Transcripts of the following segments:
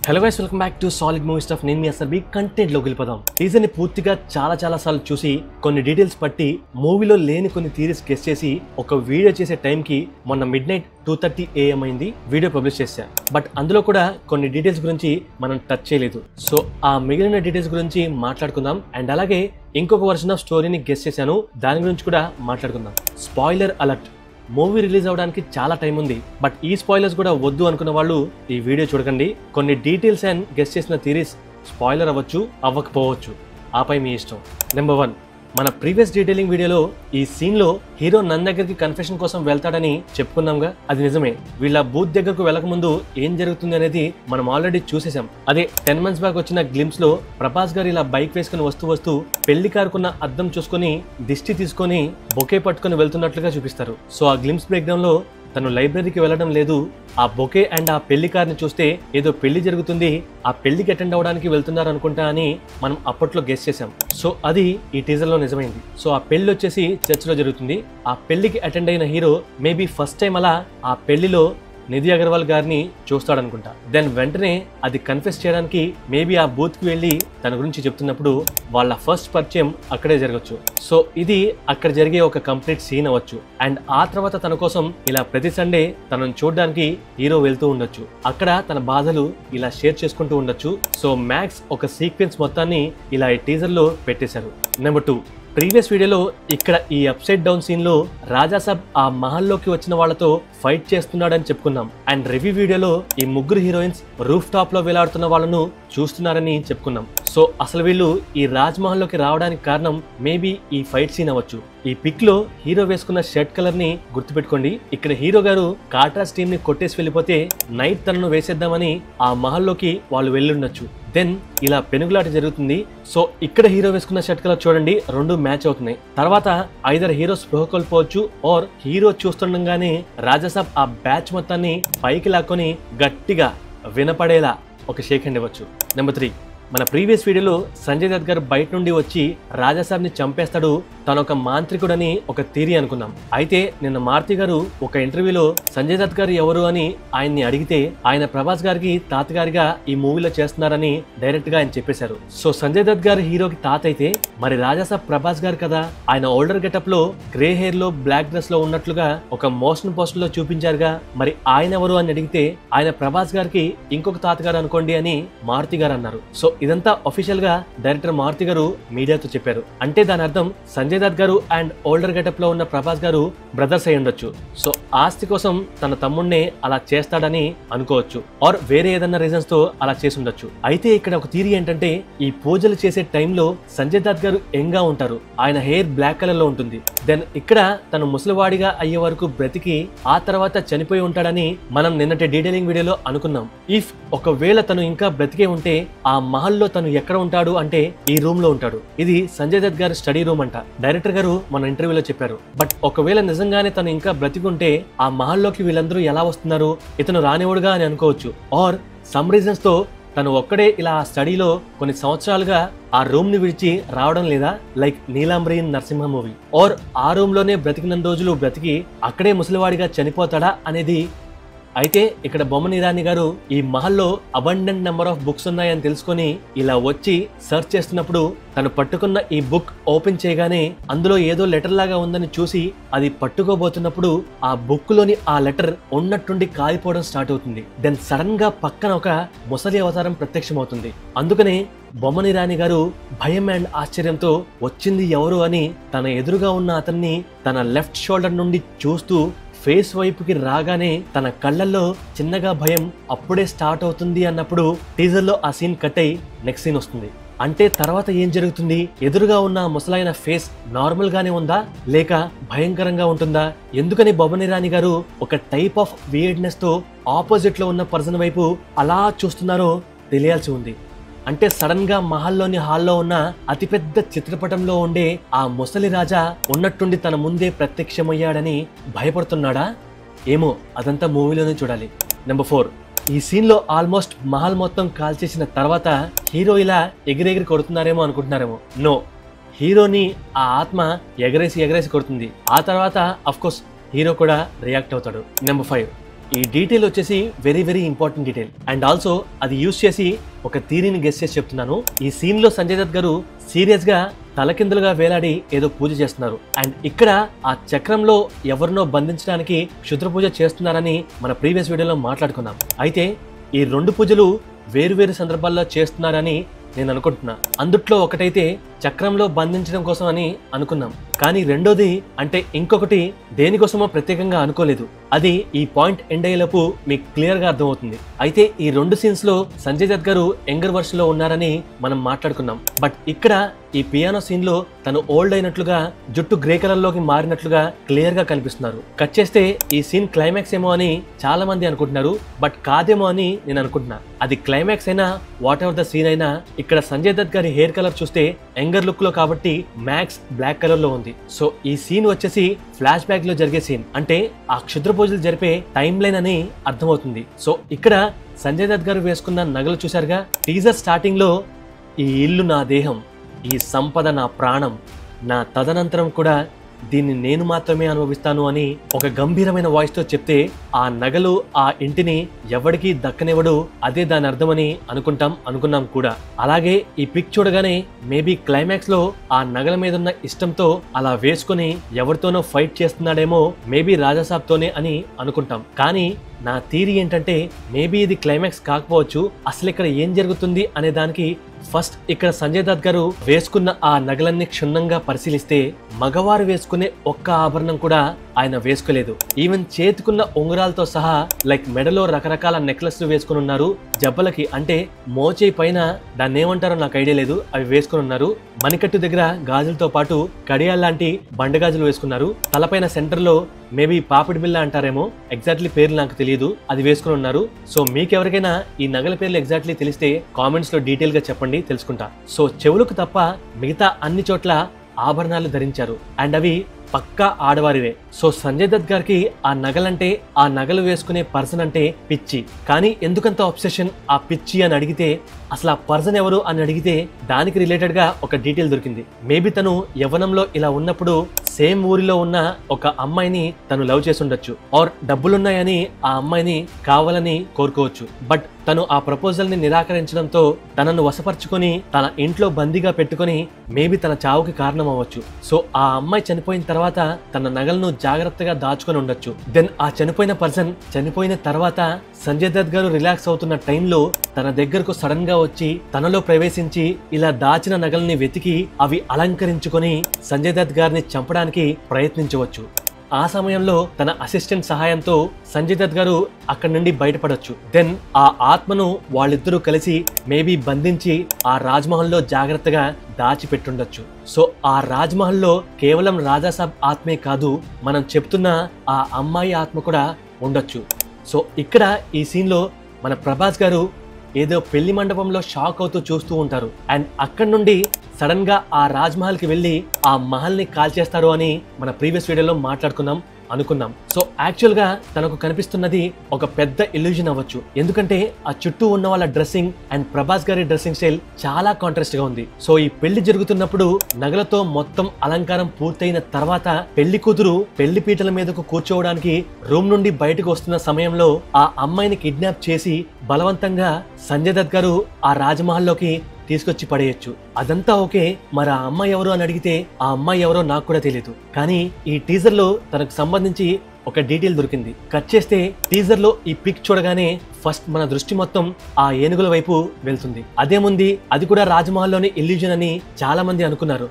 Hello guys, welcome back to solid movie stuff. నేను మీ అసలు content లోకి వెళ్ళిపోదాం. టీజర్ ని పూర్తిగా చాలా సార్లు చూసి కొన్ని డీటెయిల్స్ పట్టి మూవీలో లేని కొన్ని థియరీస్ గెస్ చేసి ఒక వీడియో చేసే టైంకి మొన్న మిడ్ నైట్ 2:30 AM అయింది వీడియో పబ్లిష్ చేశా. బట్ అందులో కూడా కొన్ని డీటెయిల్స్ గురించి మనం టచ్ చేయలేదు. సో ఆ మిగిలిన డీటెయిల్స్ గురించి మాట్లాడుకుందాం. అండ్ అలాగే ఇంకొక వర్షన్ ఆఫ్ స్టోరీని గెస్ చేశాను, దాని గురించి కూడా మాట్లాడుకుందాం. Spoiler alert. మూవీ రిలీజ్ అవడానికి చాలా టైం ఉంది, బట్ ఈ స్పాయిలర్స్ కూడా వద్దు అనుకున్న వాళ్ళు ఈ వీడియో చూడకండి. కొన్ని డీటెయిల్స్ అండ్ గెస్ చేసిన థియరీస్ స్పాయిలర్ అవ్వచ్చు, అవ్వకపోవచ్చు, ఆపై మీ ఇష్టం. నెంబర్ 1, మన ప్రీవియస్ డీటెయిలింగ్ వీడియోలో ఈ సీన్ లో హీరో నన్ దగ్గరికి కన్ఫెషన్ కోసం వెళ్తాడని చెప్పుకున్నాంగా. అది నిజమే. వీళ్ళ బూత్ దగ్గరకు వెళ్ళక ముందు ఏం జరుగుతుంది అనేది మనం ఆల్రెడీ చూసేసాం. అదే 10 months బ్యాక్ వచ్చిన గ్లిమ్స్ లో ప్రభాస్ గారు ఇలా బైక్ వేసుకుని వస్తూ పెళ్లి కారుకున్న అద్దం చూసుకొని దిష్టి తీసుకొని బొకే పట్టుకుని వెళ్తున్నట్లుగా చూపిస్తారు. సో ఆ గ్లిమ్స్ బ్రేక్ డౌన్ లో తను లైబ్రరీకి వెళ్ళడం లేదు, ఆ బొకే అండ్ ఆ పెళ్లి కార్ని చూస్తే ఏదో పెళ్లి జరుగుతుంది, ఆ పెళ్లికి అటెండ్ అవ్వడానికి వెళ్తున్నారు అనుకుంటా అని మనం అప్పట్లో గెస్ చేసాం. సో అది ఈ టీజర్ లో నిజమైంది. సో ఆ పెళ్లి వచ్చేసి చర్చ్ లో జరుగుతుంది. ఆ పెళ్లికి అటెండ్ అయిన హీరో మేబీ ఫస్ట్ టైం అలా ఆ పెళ్లిలో నిధి అగర్వాల్ గారిని చూస్తాడనుకుంటా. దెన్ వెంటనే అది కన్ఫెస్ చేయడానికి మేబీ ఆ బూత్ కి వెళ్ళి తన గురించి చెప్తున్నప్పుడు వాళ్ళ ఫస్ట్ పరిచయం అక్కడే జరగచ్చు. సో ఇది అక్కడ జరిగే ఒక కంప్లీట్ సీన్ అవ్వచ్చు. అండ్ ఆ తర్వాత తన కోసం ఇలా ప్రతి సండే తనను చూడడానికి హీరో వెళ్తూ ఉండొచ్చు. అక్కడ తన బాధలు ఇలా షేర్ చేసుకుంటూ ఉండొచ్చు. సో మ్యాక్స్ ఒక సీక్వెన్స్ మొత్తాన్ని ఇలా ఈ టీజర్ లో పెట్టేశారు. నెంబర్ 2, ప్రీవియస్ వీడియోలో ఇక్కడ ఈ అప్సైడ్ డౌన్ సీన్ లో రాజాసాబ్ ఆ మహల్లోకి వచ్చిన వాళ్ళతో ఫైట్ చేస్తున్నాడని చెప్పుకున్నాం. అండ్ రివ్యూ వీడియోలో ఈ ముగ్గురు హీరోయిన్స్ రూఫ్ టాప్ లో వేలాడుతున్న వాళ్ళను చూస్తున్నారని చెప్పుకున్నాం. సో అసలు వీళ్ళు ఈ రాజ్ మహల్ లోకి రావడానికి కారణం మేబీ ఈ ఫైట్ సీన్ అవ్వచ్చు. ఈ పిక్ లో హీరో వేసుకున్న షర్ట్ కలర్ ని గుర్తుపెట్టుకోండి. ఇక్కడ హీరో గారు కాట్రాస్ టీమ్ ని కొట్టేసి వెళ్ళిపోతే నైట్ తనను వేసేద్దామని ఆ మహల్లోకి వాళ్ళు వెళ్ళుండొచ్చు. దెన్ ఇలా పెనుగులాట జరుగుతుంది. సో ఇక్కడ హీరో వేసుకున్న షర్ట్ కలర్ చూడండి, రెండు మ్యాచ్ అవుతున్నాయి. తర్వాత ఐదర్ హీరో స్పృహ కోల్పోవచ్చు ఆర్ హీరో చూస్తుండగానే రాజాసాబ్ ఆ బ్యాచ్ మొత్తాన్ని పైకి లాక్కొని గట్టిగా వినపడేలా ఒక షేక్ హ్యాండ్ ఇవ్వచ్చు. నెంబర్ 3, మన ప్రీవియస్ వీడియోలో సంజయ్ దత్ గారు బయట నుండి వచ్చి రాజాసాబ్ ని చంపేస్తాడు, తను ఒక మాంత్రికుడని ఒక థియరీ అనుకున్నాం. అయితే నిన్న మారుతి గారు ఒక ఇంటర్వ్యూలో సంజయ్ దత్ గారు ఎవరు అని ఆయన్ని అడిగితే ఆయన ప్రభాస్ గారికి తాతగారిగా ఈ మూవీలో చేస్తున్నారని డైరెక్ట్ గా ఆయన చెప్పేశారు. సో సంజయ్ దత్ గారు హీరోకి తాత అయితే మరి రాజాసాబ్ ప్రభాస్ గారు కదా. ఆయన ఓల్డర్ గెటప్ లో గ్రే హెయిర్ లో బ్లాక్ డ్రెస్ లో ఉన్నట్లుగా ఒక మోషన్ పోస్టర్ లో చూపించారుగా. మరి ఆయన ఎవరు అని అడిగితే ఆయన ప్రభాస్ గారికి ఇంకొక తాతగారు అనుకోండి అని మారుతి గారు అన్నారు. సో ఇదంతా అఫీషియల్ గా డైరెక్టర్ మారుతి గారు మీడియాతో చెప్పారు. అంటే దాని అర్థం సంజయ్ దత్ గారు అండ్ ఓల్డర్ గెటప్ లో ఉన్న ప్రభాస్ గారు బ్రదర్స్ అయి ఉండొచ్చు. సో ఆస్తి కోసం తన తమ్ముడినే అలా చేస్తాడని అనుకోవచ్చు, ఆర్ వేరే ఏదన్నా రీజన్స్ తో అలా చేసి ఉండొచ్చు. అయితే ఇక్కడ ఒక థియరీ ఏంటంటే ఈ పూజలు చేసే టైంలో సంజయ్ దత్ గారు యంగ్ గా ఉంటారు, ఆయన హెయిర్ బ్లాక్ కలర్ లో ఉంటుంది. దెన్ ఇక్కడ తను ముసలివాడిగా అయ్యే వరకు బ్రతికి ఆ తర్వాత చనిపోయి ఉంటాడని మనం నిన్నటి డీటెయిలింగ్ వీడియోలో అనుకున్నాం. ఇఫ్ ఒకవేళ తను ఇంకా బ్రతికే ఉంటే ఆ మహల్లో తను ఎక్కడ ఉంటాడు అంటే ఈ రూమ్ లో ఉంటాడు. ఇది సంజయ్ దత్ గారి స్టడీ రూమ్ అంట, డైరెక్టర్ గారు మన ఇంటర్వ్యూలో చెప్పారు. బట్ ఒకవేళ నిజంగానే తను ఇంకా బ్రతికుంటే ఆ మహల్లోకి వీళ్ళందరూ ఎలా వస్తున్నారు, ఇతను రానివుడుగా అని అనుకోవచ్చు. ఆర్ సమ్ రీజన్స్ తో తను ఒక్కడే ఇలా స్టడీలో కొన్ని సంవత్సరాలుగా ఆ రూమ్ ని విడిచి రావడం లేదా, like Neelambari Narasimha movie. Or ఆ రూమ్ లోనే బ్రతికిన రోజులు బ్రతికి అక్కడే ముసలివాడిగా చనిపోతాడా అనేది. అయితే ఇక్కడ బొమ్మన్ ఇరానీ గారు ఈ మహల్లో అబండెంట్ నెంబర్ ఆఫ్ బుక్స్ ఉన్నాయని తెలుసుకొని ఇలా వచ్చి సెర్చ్ చేస్తున్నప్పుడు తను పట్టుకున్న ఈ బుక్ ఓపెన్ చేయగానే అందులో ఏదో లెటర్ లాగా ఉందని చూసి అది పట్టుకోబోతున్నప్పుడు ఆ బుక్ లోని ఆ లెటర్ ఉన్నట్టుండి కాలిపోవడం స్టార్ట్ అవుతుంది. దెన్ సడన్ గా పక్కన ఒక ముసలి అవతారం ప్రత్యక్షమవుతుంది. అందుకనే బొమ్మన్ ఇరానీ గారు భయం అండ్ ఆశ్చర్యంతో వచ్చింది ఎవరు అని తన ఎదురుగా ఉన్న అతన్ని తన లెఫ్ట్ షోల్డర్ నుండి చూస్తూ ఫేస్ వైపుకి రాగానే తన కళ్ళల్లో చిన్నగా భయం అప్పుడే స్టార్ట్ అవుతుంది అన్నప్పుడు టీజర్ లో ఆ సీన్ కట్ అయి నెక్స్ట్ సీన్ వస్తుంది. అంటే తర్వాత ఏం జరుగుతుంది? ఎదురుగా ఉన్న ముసలైన ఫేస్ నార్మల్ గానే ఉందా లేక భయంకరంగా ఉంటుందా? ఎందుకని బొమ్మన్ ఇరానీ గారు ఒక టైప్ ఆఫ్ వియర్డ్నెస్ తో ఆపోజిట్ లో ఉన్న పర్సన్ వైపు అలా చూస్తున్నారో తెలియాల్సి ఉంది. అంటే సడన్ గా మహల్లోని హాల్లో ఉన్న అతిపెద్ద చిత్రపటంలో ఉండే ఆ ముసలి రాజా ఉన్నట్టుండి తన ముందే ప్రత్యక్షమయ్యాడని భయపడుతున్నాడా ఏమో, అదంతా మూవీలోనే చూడాలి. నెంబర్ 4, ఈ సీన్ లో ఆల్మోస్ట్ మహల్ మొత్తం కాల్చేసిన తర్వాత హీరో ఇలా ఎగిరెగిరి కొడుతున్నారేమో అనుకుంటున్నారేమో. నో, హీరోని ఆ ఆత్మ ఎగరేసి కొడుతుంది. ఆ తర్వాత అఫ్ కోర్స్ హీరో కూడా రియాక్ట్ అవుతాడు. నెంబర్ 5, ఈ డీటెయిల్ వచ్చేసి very very important detail. And also అది యూజ్ చేసి ఒక థియరీని గెస్ చేసి చెప్తున్నాను. ఈ సీన్ లో సంజయ్ దత్ గారు సీరియస్ గా తలకిందులుగా వేలాడి ఏదో పూజ చేస్తున్నారు. అండ్ ఇక్కడ ఆ చక్రంలో ఎవరినో బంధించడానికి క్షుద్ర పూజ చేస్తున్నారని మన ప్రీవియస్ వీడియోలో మాట్లాడుకున్నాం. అయితే ఈ 2 పూజలు వేరు సందర్భాల్లో చేస్తున్నారని నేను అనుకుంటున్నా. అందుట్లో ఒకటైతే చక్రంలో బంధించడం కోసం అని అనుకున్నాం, కానీ రెండోది అంటే ఇంకొకటి దేనికోసమో ప్రత్యేకంగా అనుకోలేదు. అది ఈ పాయింట్ ఎండ్ అయ్యేలోపు మీకు క్లియర్ గా అర్థమవుతుంది. అయితే ఈ 2 సీన్స్ లో సంజయ్ దత్ గారు యంగర్ వర్షన్ లో ఉన్నారని మనం మాట్లాడుకున్నాం. బట్ ఇక్కడ ఈ పియానో సీన్ లో తను ఓల్డ్ అయినట్లుగా, జుట్టు గ్రే కలర్ లోకి మారినట్లుగా క్లియర్ గా కనిపిస్తున్నారు. కట్ చేస్తే ఈ సీన్ క్లైమాక్స్ ఏమో అని చాలా మంది అనుకుంటున్నారు, బట్ కాదేమో అని నేను అనుకుంటున్నా. అది క్లైమాక్స్ అయినా వాట్ ఎవర్ ద సీన్ అయినా ఇక్కడ సంజయ్ దత్ గారి హెయిర్ కలర్ చూస్తే యంగర్ లుక్ లో కాబట్టి మ్యాక్స్ బ్లాక్ కలర్ లో ఉంది. సో ఈ సీన్ వచ్చేసి ఫ్లాష్ బ్యాక్ లో జరిగే సీన్, అంటే ఆ క్షుద్ర పూజలు జరిపే టైం లైన్ అని అర్థమవుతుంది. సో ఇక్కడ సంజయ్ దత్ గారు వేసుకున్న నగలు చూశారుగా. టీజర్ స్టార్టింగ్ లో ఈ ఇల్లు నా దేహం, ఈ సంపద నా ప్రాణం, నా తదనంతరం కూడా దీన్ని నేను మాత్రమే అనుభవిస్తాను అని ఒక గంభీరమైన వాయిస్ తో చెప్తే, ఆ నగలు ఆ ఇంటిని ఎవడికి దక్కనివ్వడు, అదే దాని అర్థమని అనుకున్నాం కూడా. అలాగే ఈ పిక్ చూడగానే మేబీ క్లైమాక్స్ లో ఆ నగల మీద ఉన్న ఇష్టంతో అలా వేసుకుని ఎవరితోనో ఫైట్ చేస్తున్నాడేమో, మేబీ రాజాసాబ్ తోనే అని అనుకుంటాం. కానీ నా థియరీ ఏంటంటే మేబీ ఇది క్లైమాక్స్ కాకపోవచ్చు. అసలు ఇక్కడ ఏం జరుగుతుంది అనే దానికి ఫస్ట్ ఇక్కడ సంజయ్ దత్ గారు వేసుకున్న ఆ నగలన్నీ క్షుణ్ణంగా పరిశీలిస్తే మగవారు వేసుకునే ఒక్క ఆభరణం కూడా ఆయన వేసుకోలేదు. ఈవెన్ చేతుకున్న ఉంగరాలతో సహా లైక్ మెడలో రకరకాల నెక్లెస్లు వేసుకుని ఉన్నారు. జబ్బలకి అంటే మోచేయి పైన దాన్ని ఏమంటారో నాకు ఐడియా లేదు, అవి వేసుకుని ఉన్నారు. మణికట్టు దగ్గర గాజులతో పాటు కడియాల్ లాంటి బండగాజులు వేసుకున్నారు. తలపైన సెంటర్ లో మేబీ పాపిడి బిల్ల అంటారేమో, ఎగ్జాక్ట్లీ పేర్లు నాకు తెలియదు, అది వేసుకుని ఉన్నారు. సో మీకెవరికైనా ఈ నగల పేర్లు ఎగ్జాక్ట్లీ తెలిస్తే కామెంట్స్ లో డీటెయిల్ గా చెప్పండి, తెలుసుకుంటా. సో చెవులకు తప్ప మిగతా అన్ని చోట్ల ఆభరణాలు ధరించారు, అండ్ అవి పక్కా ఆడవారివే. సో సంజయ్ దత్ గారికి ఆ నగలంటే, ఆ నగలు వేసుకునే పర్సన్ అంటే పిచ్చి. కానీ ఎందుకంత అబ్సెషన్ ఆ పిచ్చి అని అడిగితే, అసలు ఆ పర్సన్ ఎవరు అని అడిగితే దానికి రిలేటెడ్ గా ఒక డీటెయిల్ దొరికింది. మేబీ తను యవ్వనంలో ఇలా ఉన్నప్పుడు సేమ్ ఊరిలో ఉన్న ఒక అమ్మాయిని తను లవ్ చేసి ఉండొచ్చు, ఆర్ డబ్బులున్నాయని ఆ అమ్మాయిని కావాలని కోరుకోవచ్చు. బట్ తను ఆ ప్రపోజల్ ని నిరాకరించడంతో తనను వశపరుచుకొని తన ఇంట్లో బందీగా పెట్టుకొని మేబీ తన చావుకి కారణం అవ్వచ్చు. సో ఆ అమ్మాయి చనిపోయిన తర్వాత తన నగలను జాగ్రత్తగా దాచుకొని ఉండొచ్చు. దెన్ ఆ చనిపోయిన పర్సన్ చనిపోయిన తర్వాత సంజయ్ దత్ గారు రిలాక్స్ అవుతున్న టైంలో తన దగ్గరకు సడన్ గా వచ్చి తనలో ప్రవేశించి ఇలా దాచిన నగల్ని వెతికి అవి అలంకరించుకొని సంజయ్ దత్ గారిని చంపడానికి ప్రయత్నించవచ్చు. ఆ సమయంలో తన అసిస్టెంట్ సహాయంతో సంజయ్ దత్ గారు అక్కడి నుండి బయటపడొచ్చు. దెన్ ఆ ఆత్మను వాళ్ళిద్దరూ కలిసి మేబీ బంధించి ఆ రాజ్మహల్ లో జాగ్రత్తగా దాచిపెట్టుండొచ్చు. సో ఆ రాజ్మహల్ లో కేవలం రాజాసాబ్ ఆత్మే కాదు, మనం చెప్తున్న ఆ అమ్మాయి ఆత్మ కూడా ఉండొచ్చు. సో ఇక్కడ ఈ సీన్ లో మన ప్రభాస్ గారు ఏదో పెళ్లి మండపంలో షాక్ అవుతూ చూస్తూ ఉంటారు. అండ్ అక్కడి నుండి సడన్ గా ఆ రాజ్మహల్ కి వెళ్లి ఆ మహల్ ని కాల్చేస్తారు అని మన ప్రీవియస్ వీడియోలో అనుకున్నాం. సో యాక్చువల్ గా తనకు కనిపిస్తున్నది ఒక పెద్ద ఇల్యూజన్ అవ్వచ్చు, ఎందుకంటే ఆ చుట్టూ ఉన్న వాళ్ళ డ్రెస్సింగ్ అండ్ ప్రభాస్ గారి డ్రెస్సింగ్ స్టైల్ చాలా కాంట్రాస్ట్ గా ఉంది. సో ఈ పెళ్లి జరుగుతున్నప్పుడు నగలతో మొత్తం అలంకారం పూర్తయిన తర్వాత పెళ్లి కూతురు పెళ్లి పీటల మీదకు కూర్చోవడానికి రూమ్ నుండి బయటకు వస్తున్న సమయంలో ఆ అమ్మాయిని కిడ్నాప్ చేసి బలవంతంగా సంజయ్ దత్ గారు ఆ రాజమహల్లోకి తీసుకొచ్చి పడేయచ్చు. అదంతా ఓకే, మరి ఆ అమ్మాయి ఎవరు అని అడిగితే ఆ అమ్మాయి ఎవరో నాకు కూడా తెలియదు. కానీ ఈ టీజర్ లో తనకు సంబంధించి ఒక డీటెయిల్ దొరికింది. కట్ చేస్తే టీజర్ లో ఈ పిక్ చూడగానే ఫస్ట్ మన దృష్టి మొత్తం ఆ ఏనుగుల వైపు వెళ్తుంది. అదేముంది, అది కూడా రాజ్మహల్లోని ఇల్యూజన్ అని చాలా మంది అనుకున్నారు,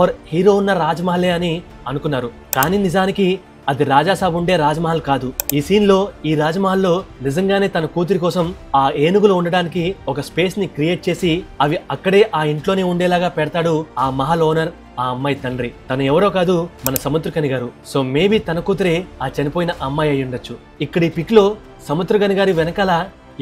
ఆర్ హీరో ఉన్న రాజ్మహలే అని అనుకున్నారు. కానీ నిజానికి అది రాజాసాబ్ ఉండే రాజ్మహల్ కాదు. ఈ సీన్ లో ఈ రాజ్మహల్లో నిజంగానే తన కూతురి కోసం ఆ ఏనుగులు ఉండడానికి ఒక స్పేస్ ని క్రియేట్ చేసి అవి అక్కడే ఆ ఇంట్లోనే ఉండేలాగా పెడతాడు ఆ మహల్ ఓనర్, ఆ అమ్మాయి తండ్రి. తను ఎవరో కాదు, మన సముద్రకని గారు. సో మేబీ తన కూతురే ఆ చనిపోయిన అమ్మాయి అయి ఉండొచ్చు. ఇక్కడ ఈ పిక్ లో సముద్రకని గారి వెనకాల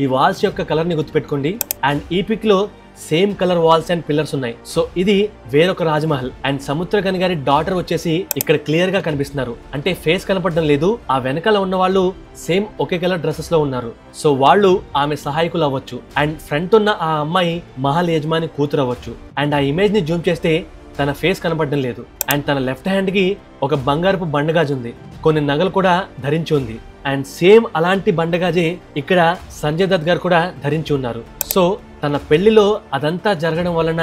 ఈ వాల్స్ యొక్క కలర్ ని గుర్తుపెట్టుకోండి. అండ్ ఈ పిక్ లో same colour walls and pillars ఉన్నాయి. సో ఇది వేరొక రాజ్మహల్. అండ్ సముద్రకని గారి డాటర్ వచ్చేసి ఇక్కడ క్లియర్ గా కనిపిస్తున్నారు, అంటే ఫేస్ కనపడడం లేదు. ఆ వెనకాల ఉన్న వాళ్ళు సేమ్ ఒకే కలర్ డ్రెస్సెస్ లో ఉన్నారు. సో వాళ్ళు ఆమె సహాయకులు అవ్వచ్చు. అండ్ ఫ్రంట్ ఉన్న ఆ అమ్మాయి మహల్ యజమాని కూతురు అవ్వచ్చు. అండ్ ఆ ఇమేజ్ ని జూమ్ చేస్తే తన ఫేస్ కనబడడం లేదు. అండ్ తన లెఫ్ట్ హ్యాండ్ కి ఒక బంగారపు బండగాజు ఉంది, కొన్ని నగలు కూడా ధరించి ఉంది. అండ్ సేమ్ అలాంటి బండగాజే ఇక్కడ సంజయ్ దత్ గారు కూడా ధరించి ఉన్నారు. సో తన పెళ్లిలో అదంతా జరగడం వలన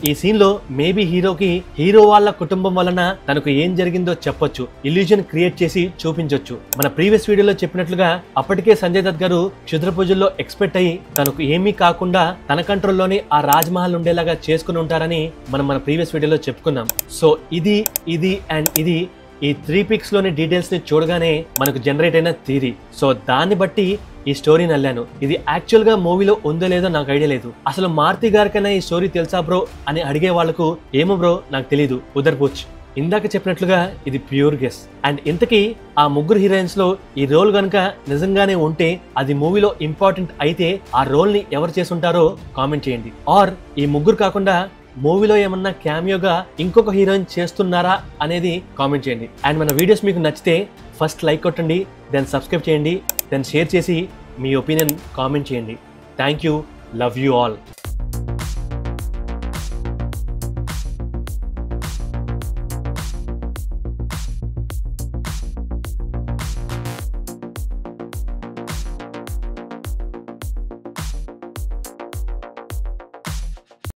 ఈ సీన్ లో మేబీ హీరో వాళ్ళ కుటుంబం వలన తనకు ఏం జరిగిందో చెప్పొచ్చు, ఇల్యూజన్ క్రియేట్ చేసి చూపించొచ్చు. మన ప్రీవియస్ వీడియోలో చెప్పినట్లుగా అప్పటికే సంజయ్ దత్ గారు క్షుద్ర పూజల్లో ఎక్స్పెక్ట్ అయ్యి తనకు ఏమీ కాకుండా తన కంట్రోల్లోనే ఆ రాజ్ మహల్ ఉండేలాగా చేసుకుని ఉంటారని మనం మన ప్రీవియస్ వీడియోలో చెప్పుకున్నాం. సో ఇది అండ్ ఇది ఈ 3 పిక్స్ లోని డీటెయిల్స్ ని చూడగానే మనకు జనరేట్ అయిన థియరీ. సో దాన్ని బట్టి ఈ స్టోరీని అల్లాను. ఇది యాక్చువల్ గా మూవీలో ఉందో లేదో నాకు ఐడియా లేదు. అసలు మారుతి గారికైనా ఈ స్టోరీ తెలుసా బ్రో అని అడిగే వాళ్ళకు ఏమో బ్రో నాకు తెలీదు, ఉదర్పూచ్. ఇందాక చెప్పినట్లుగా ఇది ప్యూర్ గెస్. అండ్ ఇంతకీ ఆ ముగ్గురు హీరోయిన్స్ లో ఈ రోల్ గనుక నిజంగానే ఉంటే, అది మూవీలో ఇంపార్టెంట్ అయితే ఆ రోల్ ని ఎవరు చేసుంటారో కామెంట్ చేయండి. ఆర్ ఈ ముగ్గురు కాకుండా మూవీలో ఏమన్నా క్యామియోగా ఇంకొక హీరోయిన్ చేస్తున్నారా అనేది కామెంట్ చేయండి. అండ్ మన వీడియోస్ మీకు నచ్చితే ఫస్ట్ లైక్ కొట్టండి, దెన్ సబ్స్క్రైబ్ చేయండి, దెన్ షేర్ చేసి మీ ఒపీనియన్ కామెంట్ చేయండి. Thank you, love you all.